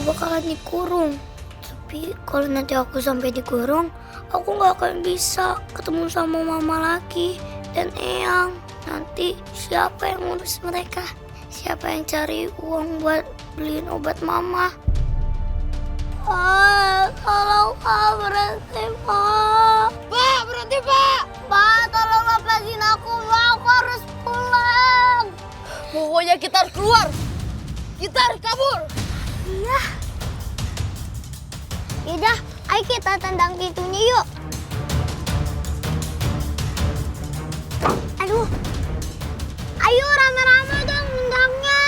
bakalan dikurung. Tapi kalau nanti aku sampai dikurung, aku nggak akan bisa ketemu sama mama lagi dan Eyang. Nanti siapa yang ngurus mereka? Siapa yang cari uang buat beliin obat mama? Tolong berhenti, Pak. Pak, berhenti, Pak. Pak, tolong lepasin aku, Pak. Aku harus pulang. Pokoknya kita harus keluar. Kita harus kabur. Iya. Yaudah, ayo kita tendang pintunya yuk. Aduh. Ayo rame-rame dong tendangnya.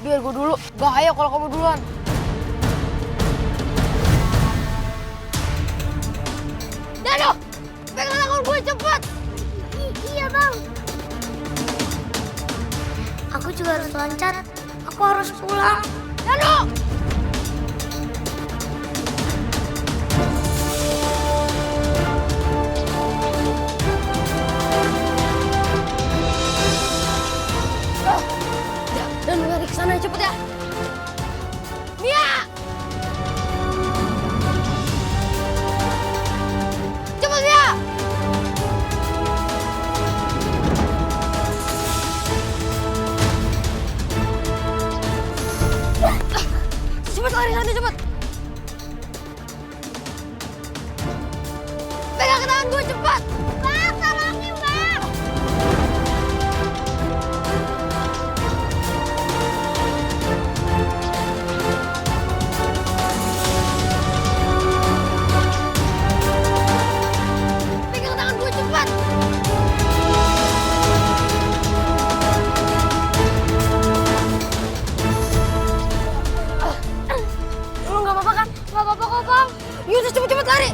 Biar gue dulu. Bahaya kalau kamu duluan. Dado! Pegang tangan gue cepet! Iya, Bang. Aku juga harus loncat. Aku harus pulang. Dado! Dan lari ke sana cepet ya. Mia! Cepet Mia! Cepet lari sana cepet. Pegang ke tangan gue cepet. Bang, tolongin, Bang. Pegang tangan gue cepet. Lu nggak apa-apa kan? Nggak apa-apa kok, Bang. Yaudah cepet-cepet lari.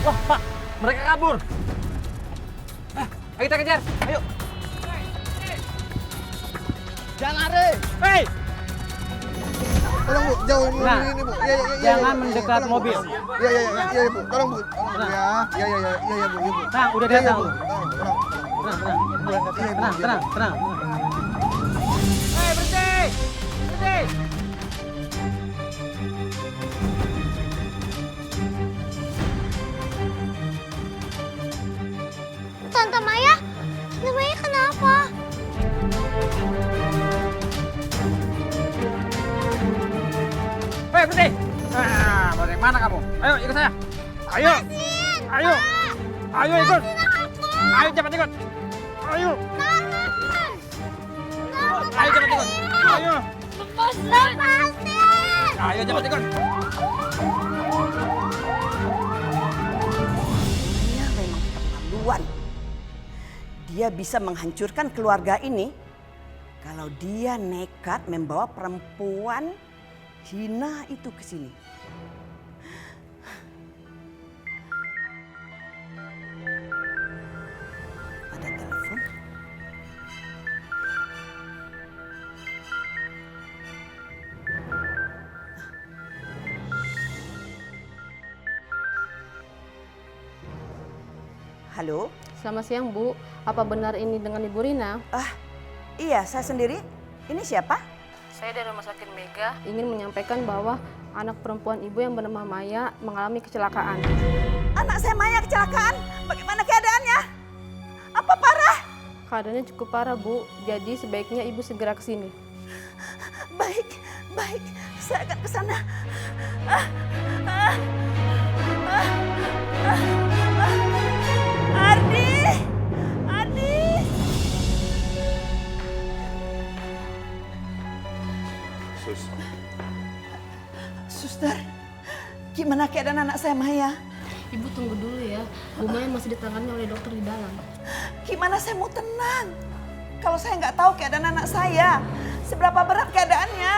Wah, Pak, mereka kabur. Ayo kita kejar, ayo. Jangan lari. Hei! Tolong Bu, jauhin mobil Nah, ini Bu. Iya, jangan Bu. mendekat Tolong, Bu. mobil. Iya Bu. Tolong Bu. Tolong Bu ya. Iya Bu. Nah, udah Iya, datang. Bu. Tolong. Tenang. Hei, berhenti! Berhenti! Tante Maya? Tante Maya kenapa? Hei, berhenti! Nah, bagaimana kamu? Ayo, ikut saya. Ayo. Ayo. Ayo ikut. Ayo cepat ikut. Ayo. Ayo cepat ikut. Ayo. Lepasin! Ayo cepat ikut. Dia memang keterlaluan. Dia bisa menghancurkan keluarga ini kalau dia nekat membawa perempuan hina itu ke sini. Ada telepon. Halo? Selamat siang, Bu. Apa benar ini dengan Ibu Rina? Iya, saya sendiri. Ini siapa? Saya dari Rumah Sakit Mega ingin menyampaikan bahwa anak perempuan Ibu yang bernama Maya mengalami kecelakaan. Anak saya Maya kecelakaan. Bagaimana keadaannya? Apa parah? Keadaannya cukup parah, Bu. Jadi sebaiknya Ibu segera ke sini. Baik. Saya akan ke sana. Ardi. Suster, gimana keadaan anak saya Maya? Ibu tunggu dulu ya. Bu Maya masih ditangani oleh dokter di dalam. Gimana saya mau tenang kalau saya nggak tahu keadaan anak saya? Seberapa berat keadaannya?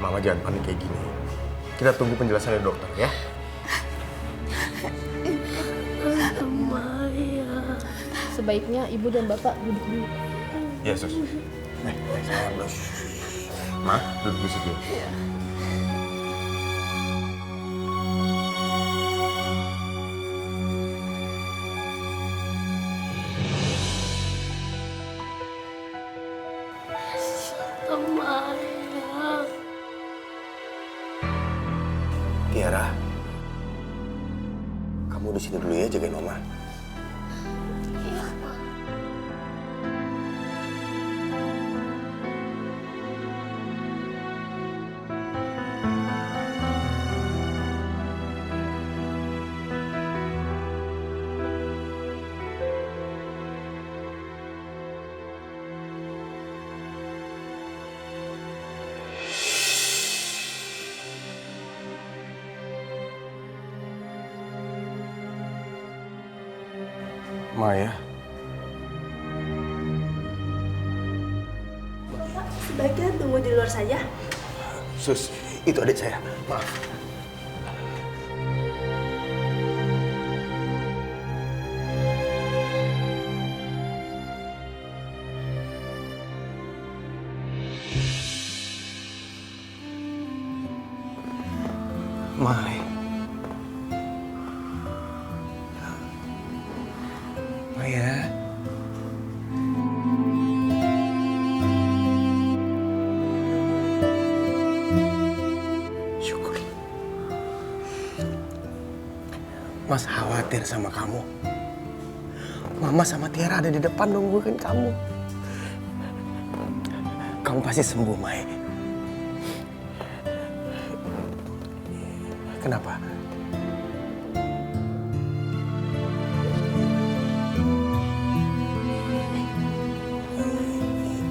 Mama jangan panik kayak gini. Kita tunggu penjelasan dari dokter ya. Sebaiknya ibu dan bapak duduk dulu. Iya, Sus. Sayang, Sus. Ma, duduk di situ. Iya. Tiara, kamu di sini dulu ya jagain Oma. Maya. Sebaiknya tunggu di luar saja. Sus, itu adik saya. Maaf. Mai. Maya. Syukur. Mas khawatir sama kamu. Mama sama Tiara ada di depan nungguin kamu. Kamu pasti sembuh, Mai. Kenapa?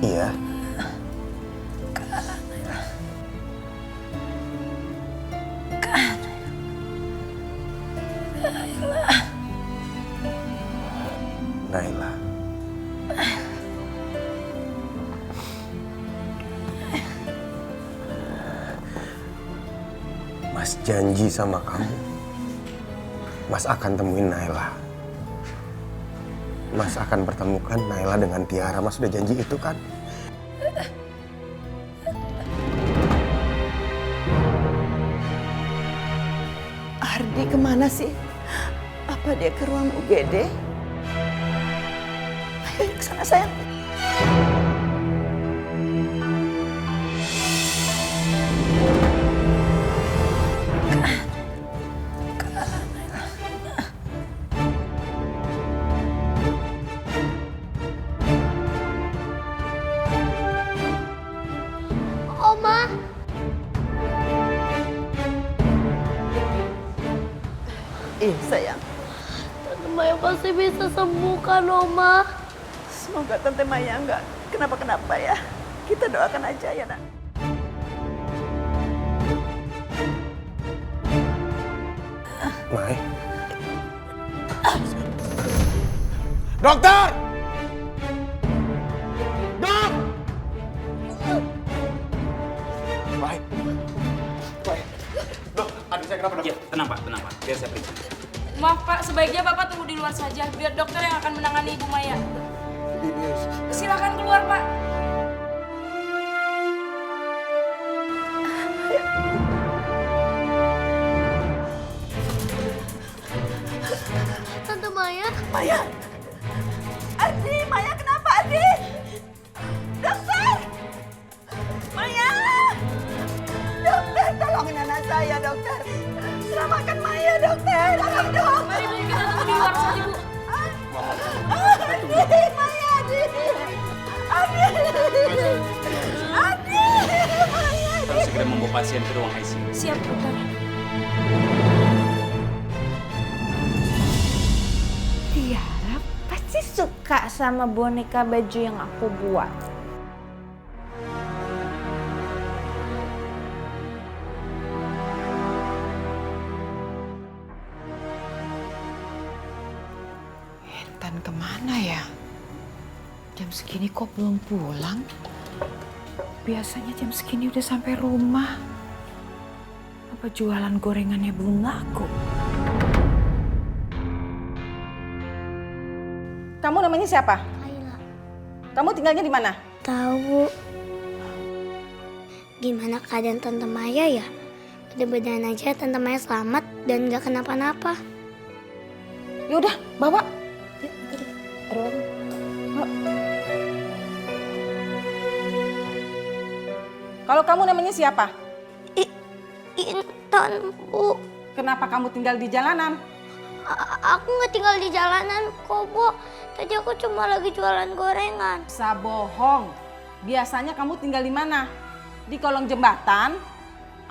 Iya. Naila. Mas janji sama kamu, Mas akan temuin Naila. Mas akan pertemukan Naila dengan Tiara. Mas udah janji itu kan? Ardi kemana sih? Apa dia ke ruang UGD? Ayo ke sana sayang. Oma, Sayang, Tante Maya pasti bisa sembuh kan, Oma? semoga Tante Maya nggak kenapa-kenapa ya. Kita doakan aja ya, Nak. Mai. Dokter! Dok! Mai. Mai. Dok, aduh saya kenapa, Dok? Ya, tenang Pak, tenang Pak. Biar saya periksa. Maaf Pak, sebaiknya Bapak tunggu di luar saja. Biar dokter yang akan menangani Ibu Maya. Silakan keluar Pak. Tante Maya? Maya! Ardi, Maya kenapa Ardi? Dokter! Maya! Dokter, tolongin anak saya, dokter. Selamatkan Maya, dokter. Tolong dong. Mari Bu, kita tunggu di luar saja Bu. Ardi, Maya, Ardi. Ardi. Ardi, Maya. Harus segera membawa pasien ke ruang ICU. Siap dokter. Tiara pasti suka sama boneka baju yang aku buat. Intan kemana ya? Jam segini kok belum pulang? Biasanya jam segini udah sampai rumah. Apa jualan gorengannya belum laku? Kamu namanya siapa? Kayla. Kamu tinggalnya di mana? Tahu, Bu. Gimana keadaan Tante Maya ya? Mudah-mudahan aja Tante Maya selamat dan gak kenapa-napa. Yaudah, bawa. Kalau kamu namanya siapa? Intan, Bu. Kenapa kamu tinggal di jalanan? Aku nggak tinggal di jalanan kok, Bu. Tadi aku cuma lagi jualan gorengan. Bisa bohong. Biasanya kamu tinggal di mana? Di kolong jembatan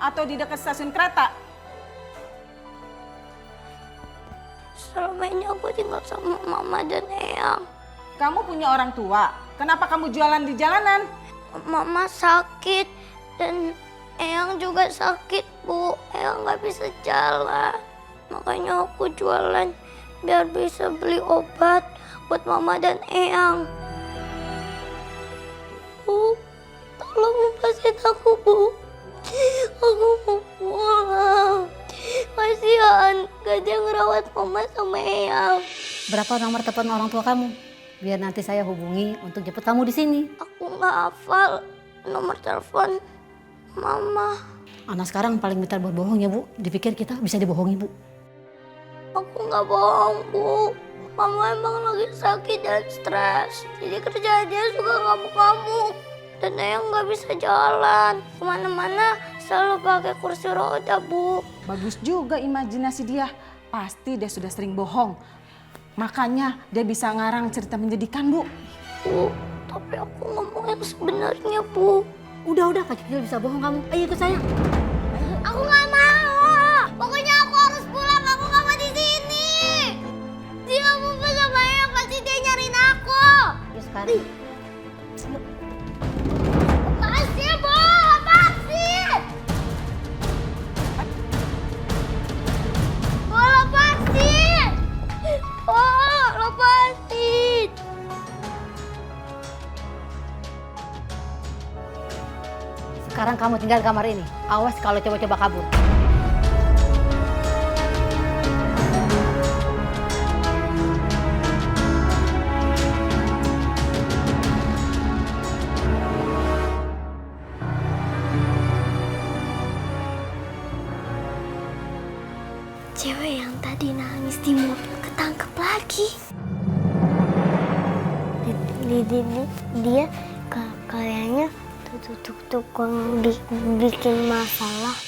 atau di dekat stasiun kereta? Selama ini aku tinggal sama Mama dan Eyang. Kamu punya orang tua. Kenapa kamu jualan di jalanan? Mama sakit dan Eyang juga sakit, Bu. Eyang nggak bisa jalan. Makanya aku jualan biar bisa beli obat buat Mama dan Eyang. Bu, tolong lepasin aku, Bu. Aku mau pulang. Kasihan, gak ada yang ngerawat Mama sama Eyang. Berapa nomor telepon orang tua kamu? Biar nanti saya hubungi untuk jemput kamu di sini. Aku nggak hafal nomor telepon Mama. Anak sekarang paling pintar buat bohong ya, Bu. Dipikir kita bisa dibohongi, Bu. Aku nggak bohong, Bu. Mama emang lagi sakit dan stres. Jadi kerjaannya suka ngamuk-ngamuk. Dan Eyang nggak bisa jalan. Kemana-mana selalu pakai kursi roda, Bu. Bagus juga imajinasi dia. Pasti dia sudah sering bohong. Makanya dia bisa ngarang cerita menjadikan, Bu. Bu, tapi aku ngomong yang sebenarnya, Bu. Udah, Kak Kecil bisa bohong kamu. Ayo ikut saya. Aku nggak mau. Pokoknya aku harus pulang. Aku nggak mau di sini. Dia mau sama Eyang, pasti dia nyariin aku. Yuk sekarang. Lepasin, Bu. Lepasin. Bu, lepasin. Oh, lepasin. Sekarang kamu tinggal di kamar ini. Awas kalau coba-coba kabur. Cewek yang tadi nangis di mobil ketangkep lagi. Dia kayaknya tukang bikin masalah.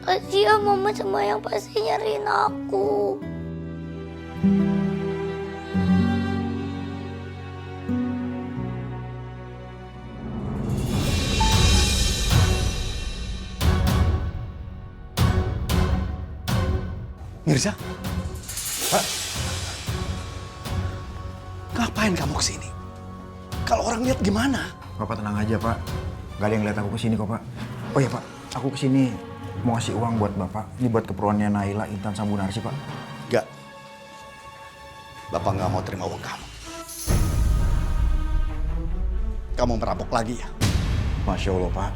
Kasihan Mama sama yang pasti nyariin aku. Mirza? Pak? Ngapain kamu kesini? Kalau orang lihat gimana? Bapak tenang aja, Pak. Gak ada yang lihat aku kesini kok, Pak. Oh ya, Pak. Aku kesini mau ngasih uang buat Bapak. Ini buat keperluannya Naila, Intan, sama Bu Narsi, Pak. Enggak. Bapak nggak mau terima uang kamu. Kamu merampok lagi ya? Masya Allah, Pak.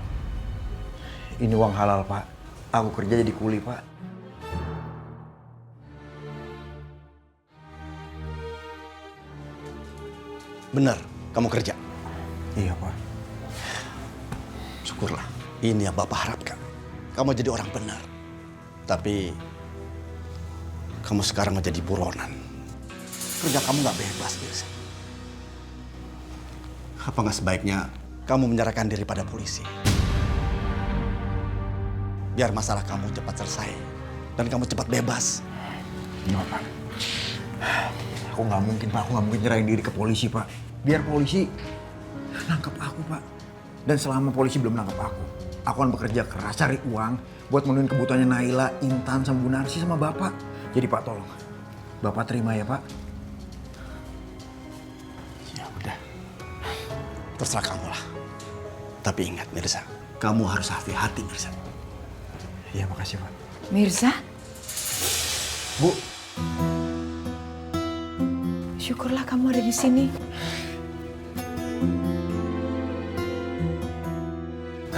Ini uang halal, Pak. Aku kerja jadi kuli, Pak. Benar, kamu kerja. Iya, Pak. Syukurlah. Ini yang Bapak harapkan. Kamu jadi orang benar. Tapi kamu sekarang menjadi buronan. Kerja kamu nggak bebas, Mirza. Apa nggak sebaiknya kamu menyerahkan diri pada polisi? Biar masalah kamu cepat selesai dan kamu cepat bebas. Enggak, Pak. Aku nggak mungkin, Pak. Aku nggak mungkin nyerahin diri ke polisi, Pak. Biar polisi nangkep aku, Pak. Dan selama polisi belum nangkep aku akan bekerja keras cari uang buat memenuhi kebutuhannya Naila, Intan, sama Bu Narsi, sama Bapak. Jadi Pak tolong, Bapak terima ya Pak. Ya udah, terserah kamu lah. Tapi ingat Mirza, kamu harus hati-hati Mirza. Iya makasih Pak. Mirza, Bu, syukurlah kamu ada di sini.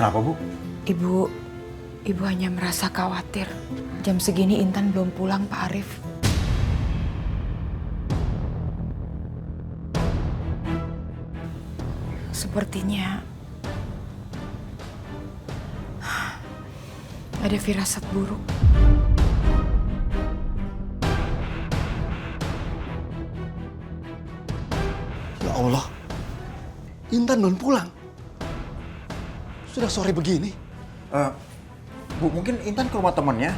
kenapa Bu? Ibu hanya merasa khawatir. Jam segini Intan belum pulang, Pak Arif. Sepertinya ada firasat buruk. Ya Allah, Intan belum pulang. Sudah sore begini. Bu, mungkin Intan ke rumah temannya.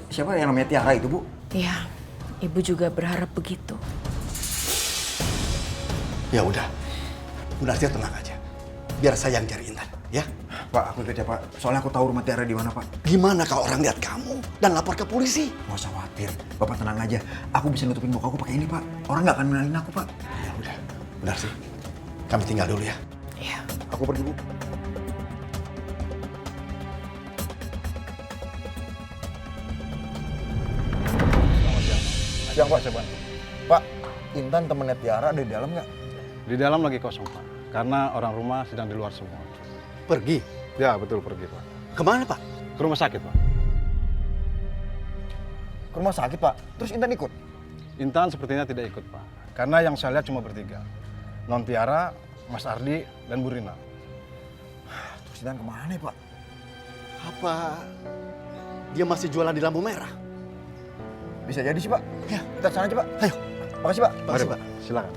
Siapa yang namanya Tiara itu, Bu? Ya, Ibu juga berharap begitu. Ya udah, Bu Narsih tenang aja. Biar saya yang cari Intan, ya. Pak, aku ikut ya Pak. Soalnya aku tahu rumah Tiara di mana Pak. Gimana kalau orang lihat kamu dan lapor ke polisi? Nggak usah khawatir, Bapak tenang aja. Aku bisa nutupin muka aku pakai ini Pak. Orang nggak akan kenalin aku Pak. Ya udah, Bu Narsih, kami tinggal dulu ya. Ya. Aku pergi Bu. Siang Pak, saya bantu. Pak, Intan temennya Tiara ada di dalam nggak? Di dalam lagi kosong, Pak. Karena orang rumah sedang di luar semua. Pergi? Ya, betul pergi, Pak. Kemana, Pak? Ke rumah sakit, Pak. Ke rumah sakit Pak, terus Intan ikut? Intan sepertinya tidak ikut, Pak. Karena yang saya lihat cuma bertiga. Non Tiara, Mas Ardi, dan Bu Rina. Terus Intan kemana ya Pak? Apa dia masih jualan di lampu merah? Bisa jadi sih Pak. Ya, kita sana aja Pak. Ayo. Makasih Pak. Makasih, Pak. Silakan.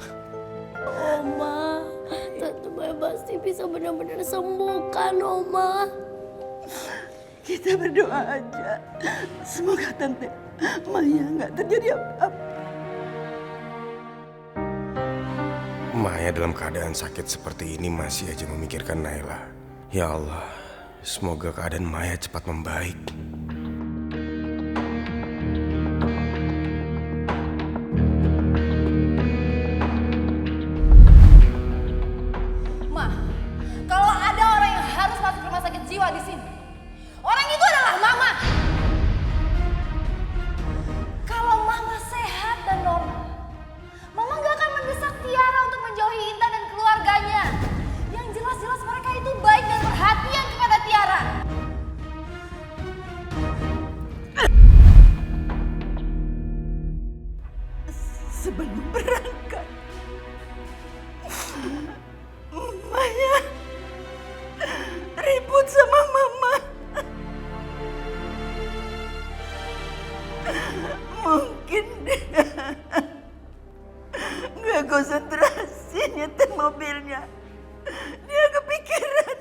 Oma, Tante Maya pasti bisa benar-benar sembuhkan, Oma. Kita berdoa aja. Semoga Tante Maya nggak terjadi apa-apa. Maya dalam keadaan sakit seperti ini masih aja memikirkan Naila. Ya Allah, semoga keadaan Maya cepat membaik. Ma, kalau ada orang yang harus masuk rumah sakit jiwa di sini, orang itu adalah Mama. Kalau Mama sehat dan normal, Mama nggak akan mendesak Tiara untuk menjauhi Intan dan keluarganya. Yang jelas-jelas mereka itu baik dan perhatian kepada Tiara. Sebelum berangkat, Maya ribut sama Mama. Mungkin dia nggak konsentrasi nyetir mobilnya. Dia kepikiran.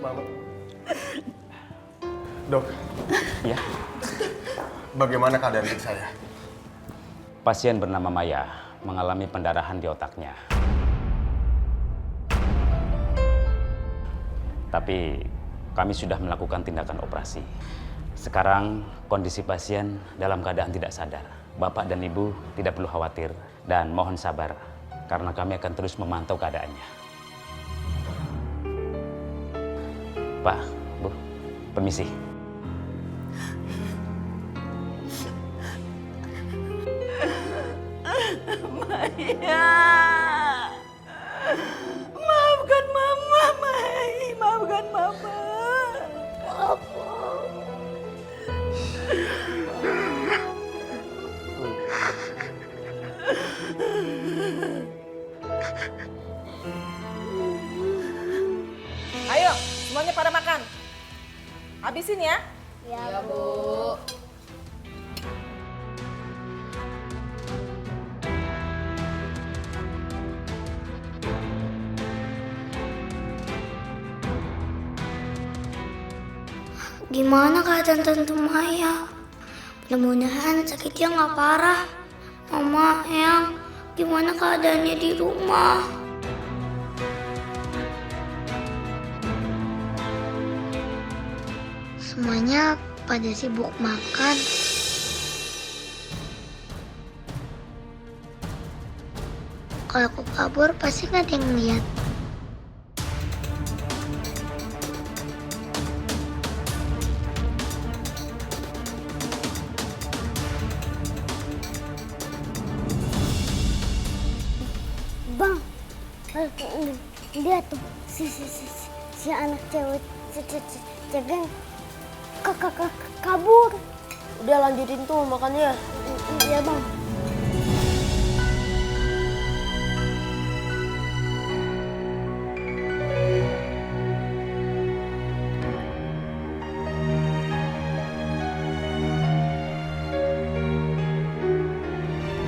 Mama. Dok. Ya, Bagaimana keadaan adik saya? pasien bernama Maya mengalami pendarahan di otaknya. Tapi kami sudah melakukan tindakan operasi. Sekarang kondisi pasien dalam keadaan tidak sadar. Bapak dan Ibu tidak perlu khawatir dan mohon sabar karena kami akan terus memantau keadaannya. Pak, Bu, permisi. Maya, maafkan Mama, Mai, maafkan Mama. Ayo, semuanya pada makan. Habisin ya. Ya, Bu. Gimana keadaan Tante Maya? Mudah-mudahan sakitnya nggak parah. Mama, Eyang, gimana keadaannya di rumah. Semuanya pada sibuk makan. Kalau aku kabur pasti nggak ada yang lihat. Bang, lihat tuh si anak cewek cegeng kabur. Udah lanjutin tuh makannya. Iya bang.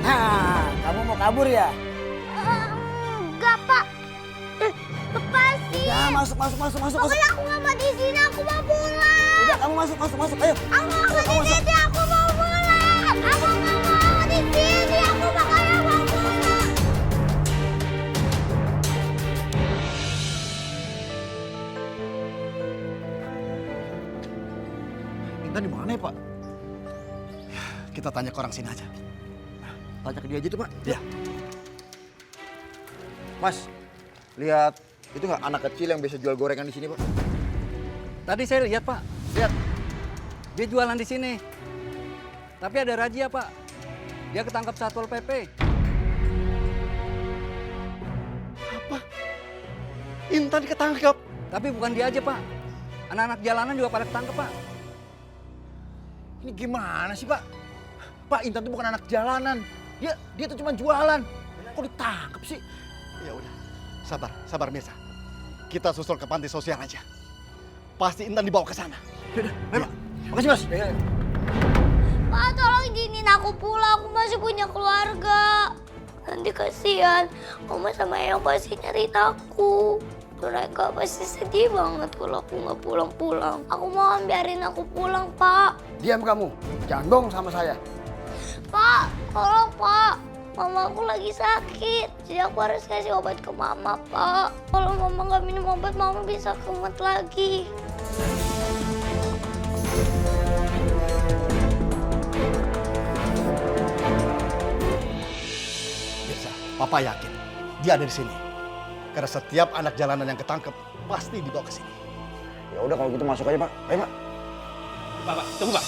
Nah, kamu mau kabur ya? Enggak pak. Lepasin. Ya, masuk. Pokoknya aku nggak mau di sini, aku mau pulang. Udah, kamu masuk. Ayo. Aku nggak mau di sini, aku mau pulang. Aku nggak mau di sini, aku makanya mau pulang. Intan di mana ya, Pak? Kita tanya ke orang sini aja. Tanya ke dia aja tuh, Pak. Ya. Mas, lihat itu nggak anak kecil yang biasa jual gorengan di sini, Pak? Tadi saya lihat, Pak. Lihat. Dia jualan di sini. Tapi ada razia, Pak. Dia ketangkap Satpol PP. Apa? Intan ketangkap? Tapi bukan dia aja, Pak. Anak-anak jalanan juga pada ketangkep, Pak. Ini gimana sih, Pak? Pak, Intan tuh bukan anak jalanan. Dia tuh cuma jualan. Kok ditangkap sih? Ya udah, sabar Mesa. Kita susul ke panti sosial aja. Pasti Intan dibawa ke sana. Ayo, Pak. Makasih, Mas. Pak, tolong izinin aku pulang. Aku masih punya keluarga. Nanti kasihan. Oma sama Eyang pasti nyariin aku. Mereka pasti sedih banget kalau aku nggak pulang-pulang. Aku mohon biarin aku pulang, Pak. Diam kamu. Jangan bohong sama saya. Pak, tolong, Pak. Mama aku lagi sakit. Jadi aku harus kasih obat ke Mama, Pak. Kalau Mama nggak minum obat, Mama bisa kumat lagi. Papa yakin dia ada di sini. Karena setiap anak jalanan yang ketangkep pasti dibawa ke sini. Ya udah kalau gitu masuk aja, Pak. Ayo, Pak. Pak, tunggu, Pak.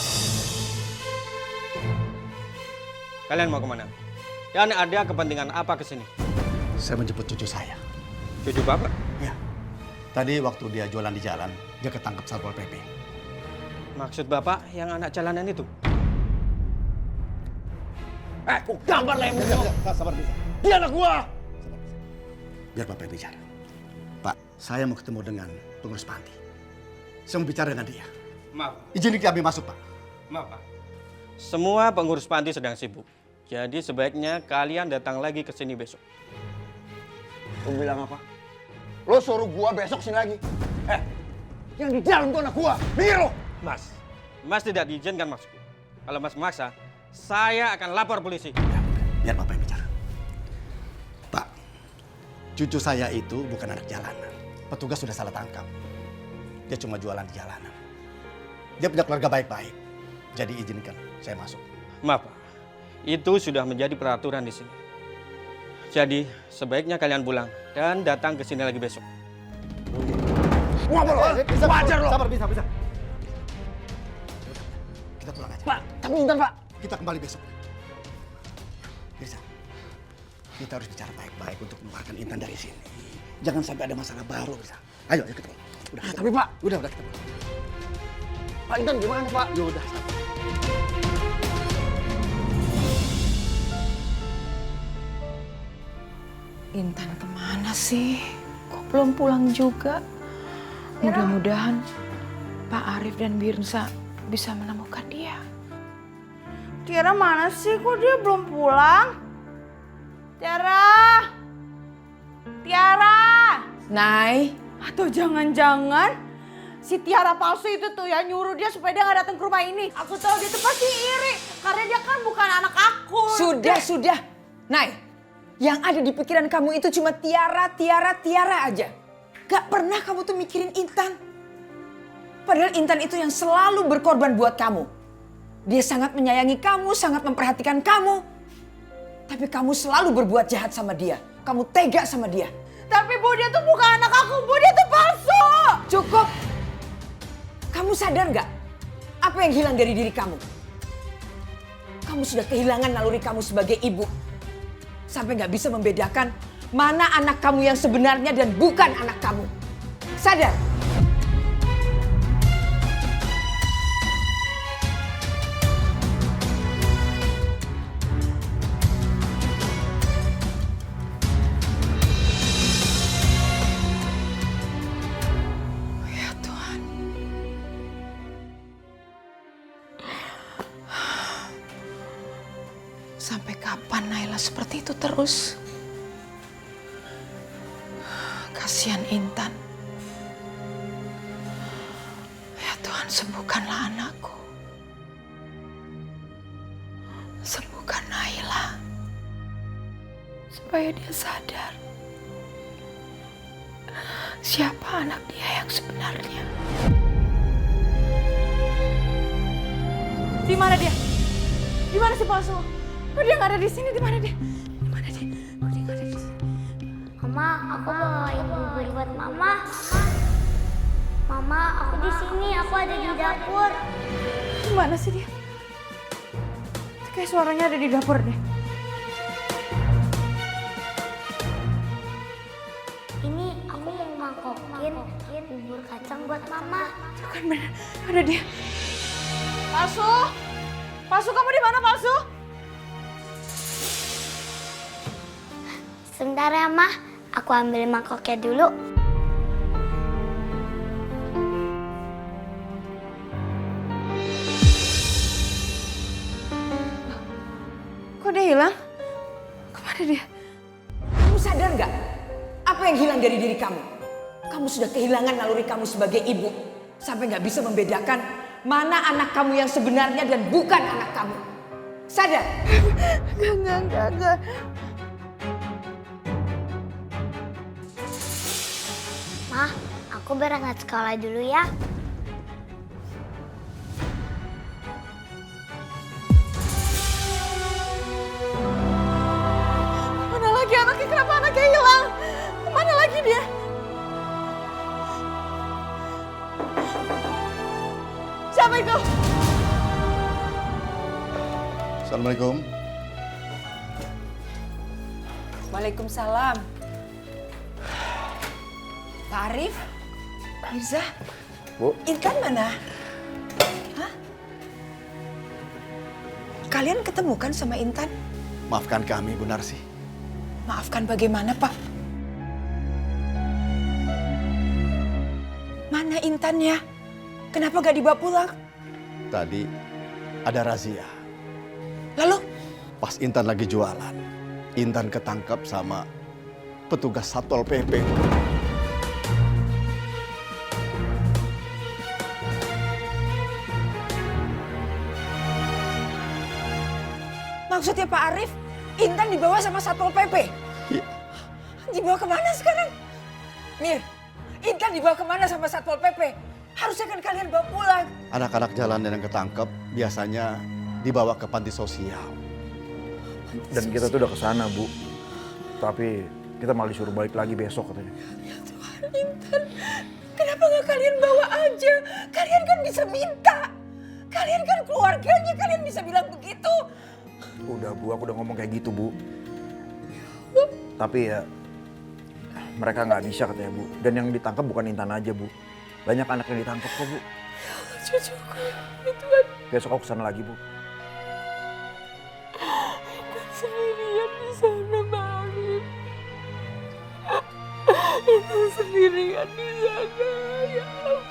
Kalian mau kemana? Dan ada kepentingan apa ke sini? Saya menjemput cucu saya. Cucu Bapak? Ya. Tadi waktu dia jualan di jalan, dia ketangkep Satpol PP. Maksud Bapak yang anak jalanan itu? Gambar lah yang sabar bisa. Dia anak gua. Biar Bapak bicara. Pak, saya mau ketemu dengan pengurus panti. Saya mau bicara dengan dia. Maaf. Izinin kami masuk, Pak. Maaf, Pak. Semua pengurus panti sedang sibuk. Jadi sebaiknya kalian datang lagi ke sini besok. Lu bilang apa? Lo suruh gua besok sini lagi. Yang di dalam tuh anak gua. Minggir lo. Mas tidak diizinkan masuk. Kalau Mas memaksa, saya akan lapor polisi. Biar Bapak yang bicara. Pak, cucu saya itu bukan anak jalanan. Petugas sudah salah tangkap. Dia cuma jualan di jalanan. Dia punya keluarga baik-baik. Jadi izinkan saya masuk. Maaf, Pak. Itu sudah menjadi peraturan di sini. Jadi sebaiknya kalian pulang dan datang ke sini lagi besok. Bisa, wajar loh. Sabar, bisa. Kita pulang aja. Pak, tapi Intan, Pak. Kita kembali besok. Bisa. Kita harus bicara baik-baik untuk mengeluarkan Intan dari sini. Jangan sampai ada masalah baru, bisa. Ayo kita pulang. Udah. Tapi Pak. Udah kita pulang. Pak, Intan gimana, Pak? Ya udah, sabar. Intan kemana sih? Kok belum pulang juga? Mudah-mudahan Pak Arif dan Birsa bisa menemukan dia. Tiara mana sih? Kok dia belum pulang? Tiara! Nay, Atau jangan-jangan si Tiara palsu itu tuh ya nyuruh dia supaya dia gak datang ke rumah ini. Aku tahu dia tuh pasti iri karena dia kan bukan anak aku. sudah. Nay, Yang ada di pikiran kamu itu cuma Tiara, Tiara, Tiara aja. Gak pernah kamu tuh mikirin Intan. Padahal Intan itu yang selalu berkorban buat kamu. Dia sangat menyayangi kamu, sangat memperhatikan kamu. Tapi kamu selalu berbuat jahat sama dia. Kamu tega sama dia. Tapi Bu, dia tuh bukan anak aku. Bu, dia tuh palsu. Cukup. Kamu sadar gak? Apa yang hilang dari diri kamu? Kamu sudah kehilangan naluri kamu sebagai ibu. Sampai gak bisa membedakan mana anak kamu yang sebenarnya dan bukan anak kamu. Sadar? Sampai kapan Naila seperti itu terus? Kasihan Intan. Ya Tuhan, sembuhkanlah anakku. Sembuhkan Naila. Supaya dia sadar. Siapa anak dia yang sebenarnya. Di mana dia? Di mana si palsu? Kok dia nggak ada di sini? Di mana dia? Di mana dia? Kok dia nggak ada di sini? Mama, aku bawain bubur buat Mama. Mama, aku di sini. Aku ada di dapur. Di mana sih dia? Kayak suaranya ada di dapur deh. Ini aku mau mangkokin bubur kacang buat Mama. Tuh kan bener, ada dia. Palsu? Palsu, kamu di mana, Palsu? Sebentar ya, Ma. Aku ambil mangkoknya dulu. Kok dia hilang? Kemana dia? Kamu sadar nggak? Apa yang hilang dari diri kamu? Kamu sudah kehilangan naluri kamu sebagai ibu. Sampai nggak bisa membedakan mana anak kamu yang sebenarnya dan bukan anak kamu. Sadar? Enggak. Ma, aku berangkat sekolah dulu ya. Mana lagi anaknya? Kenapa anaknya hilang? Mana lagi dia? Siapa itu? Assalamualaikum. Waalaikumsalam. Pak Arif, Mirza, Bu. Intan mana? Hah? Kalian ketemu kan sama Intan? Maafkan kami, Bu Narsi. Maafkan bagaimana, Pak? Mana Intan ya? Kenapa gak dibawa pulang? Tadi ada razia. Lalu? Pas Intan lagi jualan, Intan ketangkap sama petugas Satpol PP. Maksudnya Pak Arif, Intan dibawa sama Satpol PP? Iya. Dibawa kemana sekarang? Mir, Intan dibawa kemana sama Satpol PP? Harusnya kan kalian bawa pulang. Anak-anak jalanan yang ketangkep biasanya dibawa ke panti sosial. Dan kita tuh udah kesana, Bu. Tapi kita malah disuruh balik lagi besok katanya. Ya Tuhan, Intan, kenapa gak kalian bawa aja? Kalian kan bisa minta. Kalian kan keluarganya, kalian bisa bilang begitu. Udah, Bu, aku udah ngomong kayak gitu, Bu. Tapi ya mereka nggak bisa katanya, Bu. Dan yang ditangkap bukan Intan aja, Bu. Banyak anak yang ditangkap kok, Bu. Cucuku, itu kan Besok aku kesana lagi, Bu. Intan sendirian di sana, Pak Arif. Intan sendirian di sana, ya Allah.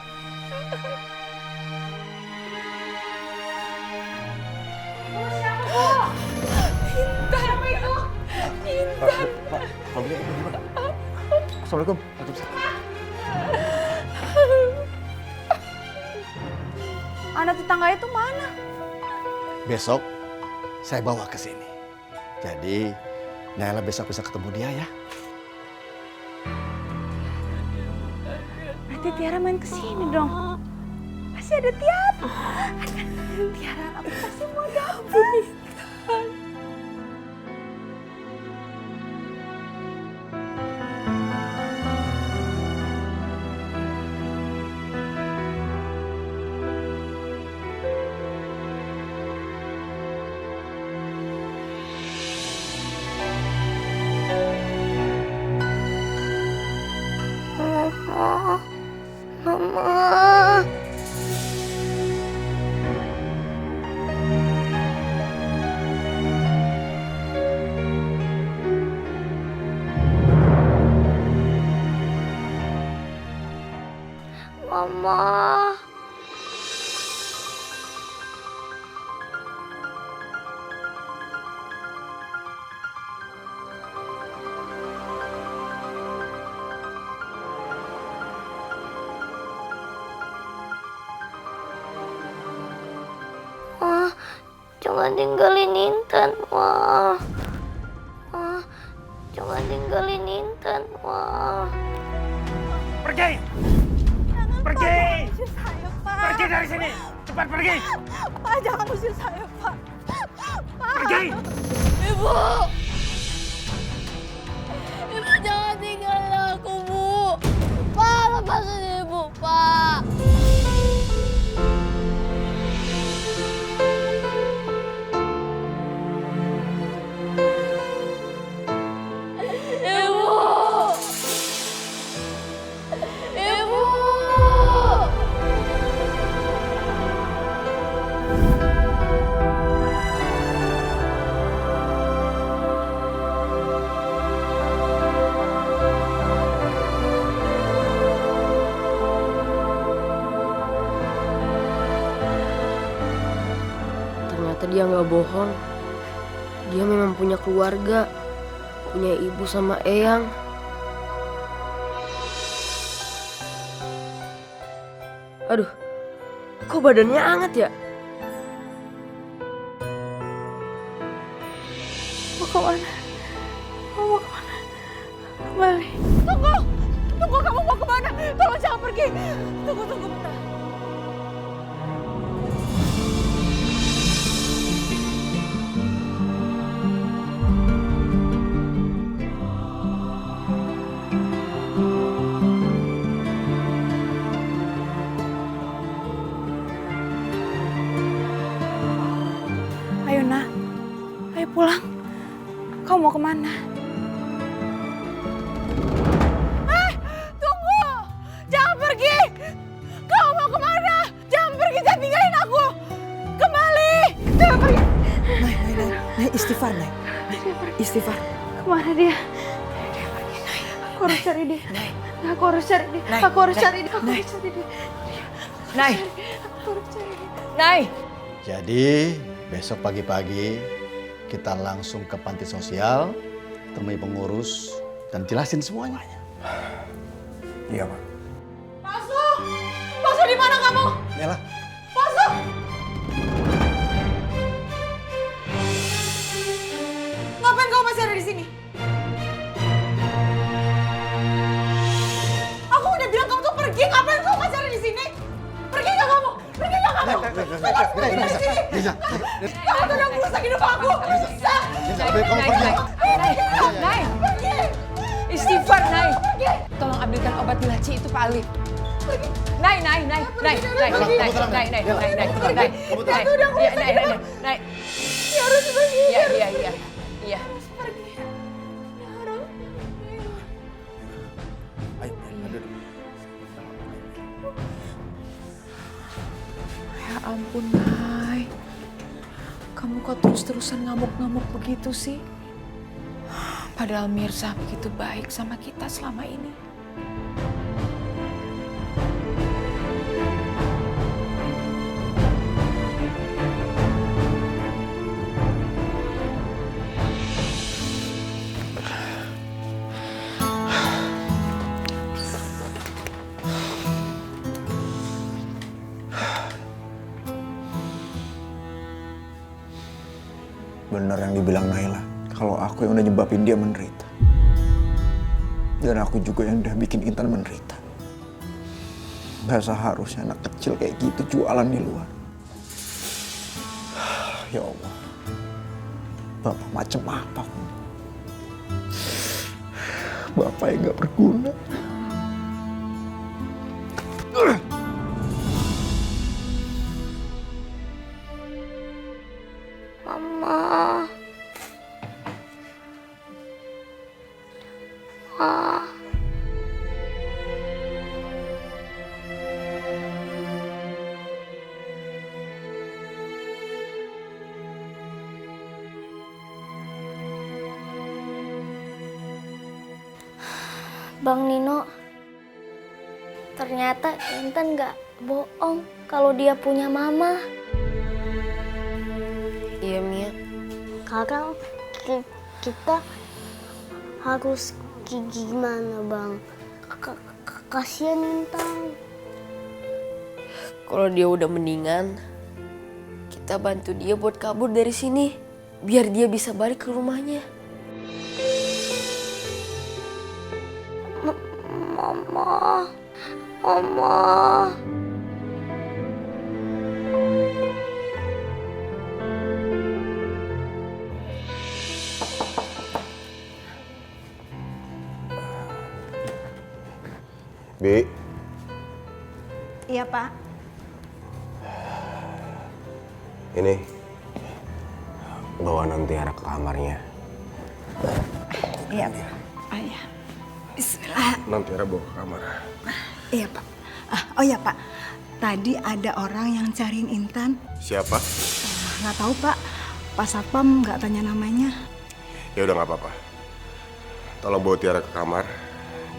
Intan, apa itu? Intan. Pak, kalau gitu gimana? Assalamualaikum. Anak tetangga itu mana? Besok saya bawa ke sini. Jadi Naila besok bisa ketemu dia ya. Berarti Tiara main kesini dong. Pasti ada Tiara. Tiara aku pasti mau datang. Mama. Mama. Jangan tinggalin Intan, Ma. Jangan tinggalin Intan, Ma. Pergi! Pergi! Pergi dari sini! Cepat pergi! Pak, jangan usir saya, Pak. Pergi! Ibu! Ibu jangan tinggalin aku, Bu. Pak, lepasin Ibu, Pak. Ternyata dia nggak bohong. Dia memang punya keluarga, punya ibu sama eyang. Aduh, kok badannya hangat ya? Mau kemana? Mau kemana? Kembali. Tunggu! Tunggu, kamu mau kemana? Tolong jangan pergi. Tunggu bentar. Ayo, Nak. Ayo pulang. Kau mau kemana? Tunggu! Jangan pergi! Kau mau kemana? Jangan pergi, jangan tinggalin aku! Kembali! Jangan pergi! Nay, istighfar, Nay. Istighfar. Kemana dia? Dia pergi, Nay. Aku harus cari dia. Aku harus cari dia. Aku harus cari dia. Aku harus cari dia. Nay. Aku harus cari dia. Nay. Jadi besok pagi-pagi kita langsung ke panti sosial, temui pengurus dan jelasin semuanya. Iya, Pak. Pasu! Pasu di mana kamu? Nela. Pasu! Ngapain kamu masih ada di sini? Aku udah bilang kamu tuh pergi, ngapain kamu masih ada di sini? Pergi gak kamu? Pergi gak kamu? Kamu harus pergi dari sini. Kamu tuh udah merusak hidup aku. Bisa. Nay. Istighfar, Nay. Tolong ambilkan obat di laci itu, Pak Ali. Nay. Ya harus pergi. Iya. Ya ampun, Nay. Kamu kok terus-terusan ngamuk-ngamuk begitu sih? Padahal Mirza begitu baik sama kita selama ini. Bener yang dibilang Naila. kalau aku yang udah nyebabin dia menderita. Dan aku juga yang udah bikin Intan menderita. Gak seharusnya anak kecil kayak gitu jualan di luar. Ya Allah, Bapak macam apa? Bapak yang gak berguna. Mama. Ma. Bang Nino, ternyata Intan gak bohong kalau dia punya mama. Iya, Mia. Sekarang kita harus gimana, Bang? Kasihan Intan. Kalau dia udah mendingan, kita bantu dia buat kabur dari sini. Biar dia bisa balik ke rumahnya. Mama. Bi. Iya, Pak. Ini bawa non Tiara ke kamarnya. Iya, Pak. Ayah. Bismillah. Non Tiara bawa ke kamar. Iya, Pak. Oh ya, Pak. Tadi ada orang yang cariin Intan. Siapa? Nggak tahu, Pak. Pak Satpam nggak tanya namanya. Ya udah nggak apa-apa. Tolong bawa Tiara ke kamar.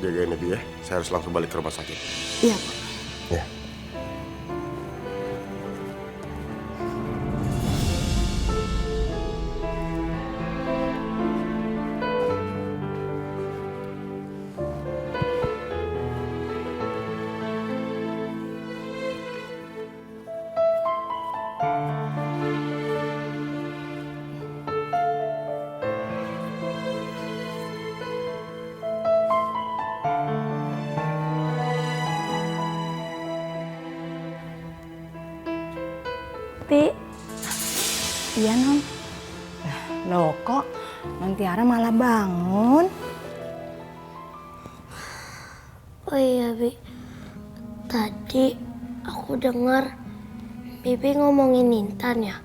Jagain dia. Saya harus langsung balik ke rumah sakit. Iya, Pak. Ya. Iya, Non. Loh, kok Non Tiara malah bangun? Oh iya, Bi. Tadi aku dengar Bibi ngomongin Intan ya.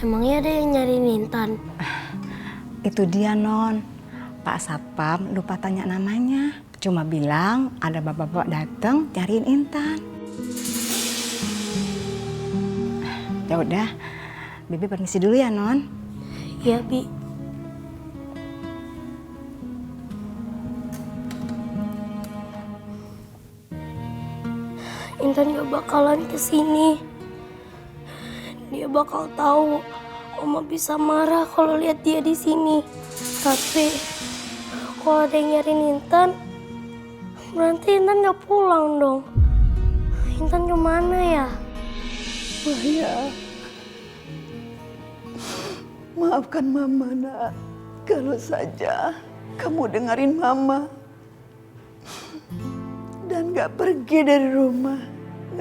Emangnya ada yang nyariin Intan? Itu dia, Non. Pak Satpam lupa tanya namanya. Cuma bilang ada bapak-bapak datang nyariin Intan. Ya udah, Bibi permisi dulu ya, Non. Iya, Bi. Intan gak bakalan kesini. Dia bakal tahu Oma bisa marah kalau lihat dia di sini. Tapi kalau ada yang nyariin Intan, berarti Intan gak pulang dong. Intan kemana ya? Maya, maafkan Mama, Nak. Kalau saja kamu dengerin Mama dan gak pergi dari rumah,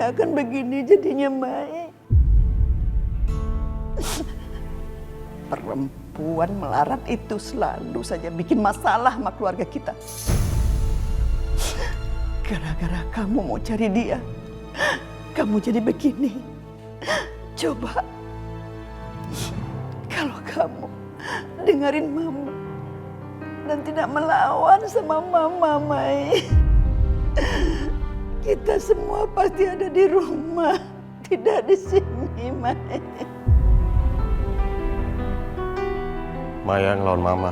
gak akan begini jadinya, Mai. Perempuan melarat itu selalu saja bikin masalah sama keluarga kita. Gara-gara kamu mau cari dia, kamu jadi begini. Coba kalau kamu dengerin Mama dan tidak melawan sama Mama, Mai, kita semua pasti ada di rumah, tidak di sini, Mai. Maya ngelawan Mama.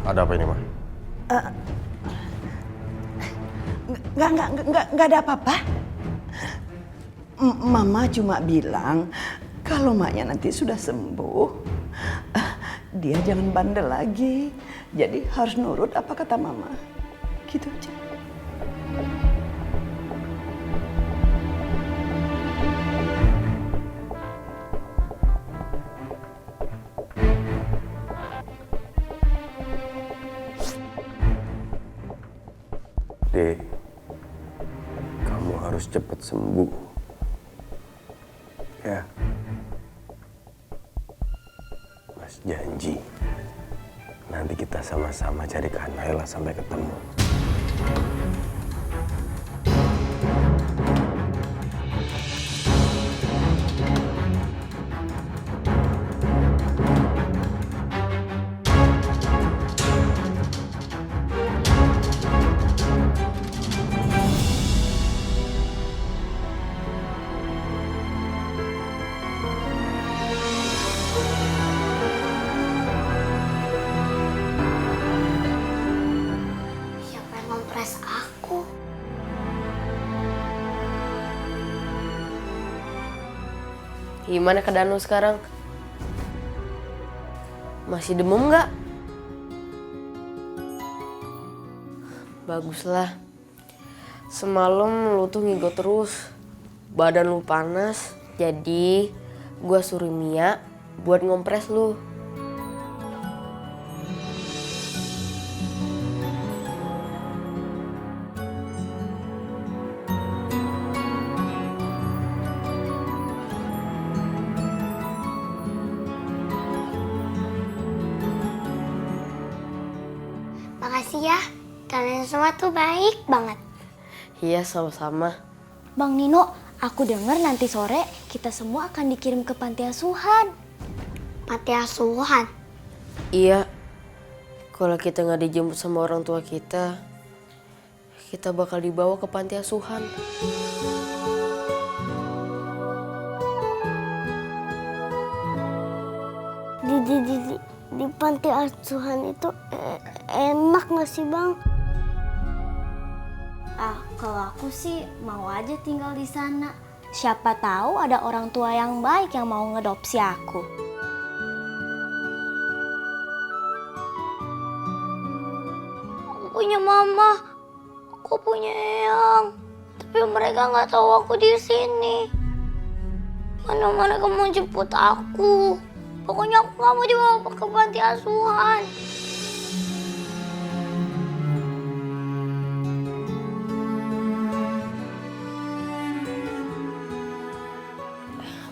Ada apa ini, Ma? Nggak ada apa-apa. Mama cuma bilang kalau Maknya nanti sudah sembuh, dia jangan bandel lagi. Jadi harus nurut apa kata Mama. Gitu aja. cepat sembuh. Ya. Mas janji. Nanti kita sama-sama cari Kak Naila sampai ketemu. Siapa yang ngompres aku? Gimana keadaan lu sekarang? Masih demam nggak? Baguslah. Semalam lu tuh ngigo terus. Badan lu panas. Jadi gua suruh Mia buat ngompres lu. Makasih ya, kalian semua tuh baik banget. Iya, sama-sama. Bang Nino, aku dengar nanti sore kita semua akan dikirim ke panti asuhan. Panti asuhan? Iya. Kalau kita nggak dijemput sama orang tua kita bakal dibawa ke panti asuhan. Di panti asuhan itu enak nggak sih Bang? Kalau aku sih mau aja tinggal di sana. Siapa tahu ada orang tua yang baik yang mau ngedopsi aku. Aku punya mama, aku punya eyang, tapi mereka nggak tahu aku di sini. Mana mereka mau jemput aku? Pokoknya aku nggak mau dibawa ke panti asuhan.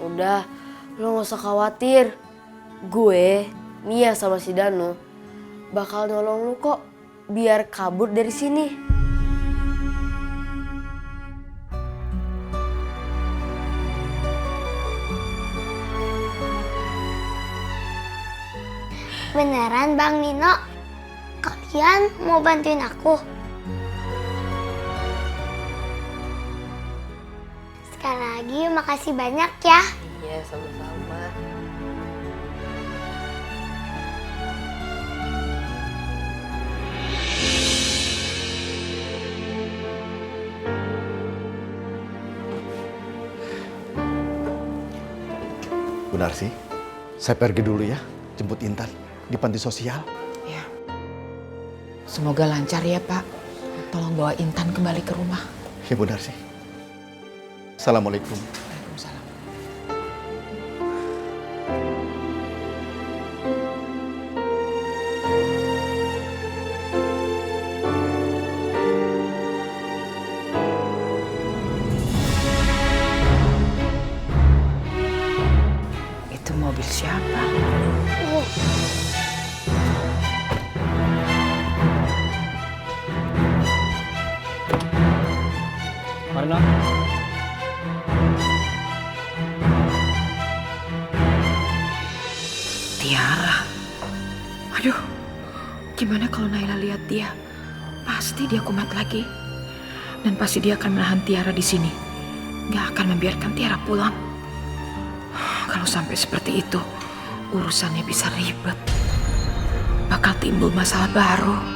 Udah, lo gak usah khawatir. Gue, Mia sama si Danu bakal nolong lu kok biar kabur dari sini. Beneran Bang Nino? Kalian mau bantuin aku? Sekali lagi makasih banyak ya. Iya, sama-sama. Bu Narsi, saya pergi dulu ya, jemput Intan di panti sosial. Ya. Semoga lancar ya Pak. Tolong bawa Intan kembali ke rumah. Ya Bu Narsi. Assalamualaikum. Waalaikumsalam. Itu mobil siapa? Marina. Tiara. Aduh, gimana kalau Naila lihat dia? Pasti dia kumat lagi. Dan pasti dia akan menahan Tiara di sini. Gak akan membiarkan Tiara pulang. Kalau sampai seperti itu, urusannya bisa ribet. Bakal timbul masalah baru.